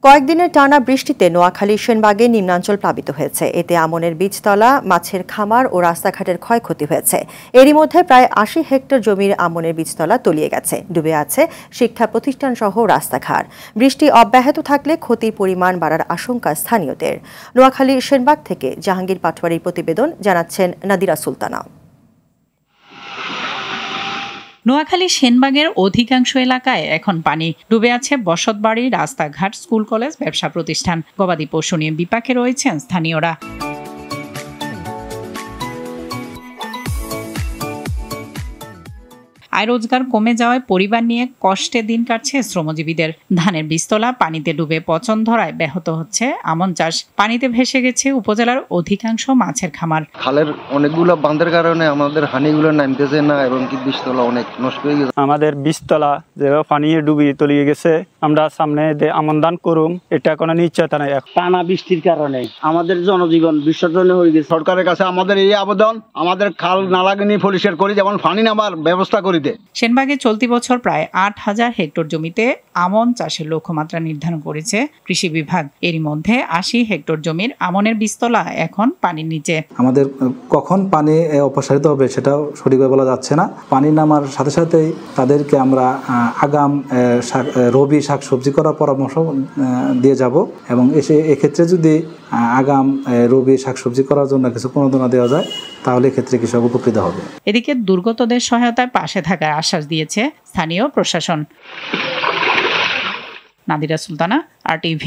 কয়েকদিনের টানা বৃষ্টিতে নোয়াখালী সেনবাগে নিম্নাঞ্চল প্লাবিত হয়েছে। এতে আমনের বীজতলা, মাছের খামার ও রাস্তাঘাটের ক্ষয়ক্ষতি হয়েছে। এরই মধ্যে প্রায় ৮০ হেক্টর জমির আমনের বীজতলা তলিয়ে গেছে। ডুবে আছে শিক্ষা প্রতিষ্ঠান সহ রাস্তাঘাট। বৃষ্টি অব্যাহত থাকলে ক্ষতির পরিমাণ বাড়ার আশঙ্কা স্থানীয়দের। নোয়াখালী সেনবাগ থেকে জাহাঙ্গীর পাটোয়ারির প্রতিবেদন, জানাচ্ছেন নাদিরা সুলতানা। নোয়াখালী সেনবাগের অধিকাংশ এলাকায় এখন পানি। ডুবে আছে বসতবাড়ি, রাস্তাঘাট, স্কুল, কলেজ, ব্যবসা প্রতিষ্ঠান। গবাদি পশু নিয়ে বিপাকে রয়েছেন স্থানীয়রা। আয় রোজগার কমে যাওয়ায় পরিবার নিয়ে কষ্টে দিন কাটছে শ্রমজীবীদের। ধানের বীজতলা পানিতে ডুবে পচন ধরায় ব্যাহত হচ্ছে আমন চাষ। পানিতে ভেসে গেছে উপজেলার অধিকাংশ মাছের খামার। খালের অনেকগুলো বাঁধের কারণে আমাদের হানিগুলো নামতেছে না এবং কি বীজতলা অনেক নষ্ট হয়ে গেছে। আমাদের বীজতলা যেভাবে পানি ডুবিয়ে তলিয়ে গেছে, আমরা সামনে আমন দান করুম এটা কোনো নিশ্চয়তা নাই। টানা বৃষ্টির কারণে আমাদের জনজীবন বিসর্জন হয়ে গেছে। সরকারের কাছে আমাদের এই আবেদন, আমাদের খাল নালাগিনি পরিষ্কার করি, যেমন পানি নামার ব্যবস্থা করি। সেনবাগে চলতি বছর প্রায় ৮,০০০ হেক্টর জমিতে আমন চাষের লক্ষ্যমাত্রা নির্ধারণ করেছে কৃষি বিভাগ। এরই মধ্যে ৮০ হেক্টর জমির আমনের বীজতলা এখন পানির নিচে। আমাদের কখন পানি অপসারিত হবে সেটাও সঠিকভাবে বলা যাচ্ছে না। পানি নামার সাথে সাথেই তাদেরকে আমরা আগাম রবি শাকসবজি করার পরামর্শ দিয়ে যাব এবং এক্ষেত্রে যদি আগাম রবি শাকসবজি করার জন্য কিছু প্রণোদনা দেওয়া যায় তাহলে এক্ষেত্রে কৃষক উপকৃত হবে। এদিকে দুর্গতদের সহায়তায় পাশে থাকার আশ্বাস দিয়েছে স্থানীয় প্রশাসন। নাদিরা সুলতানা, RTV।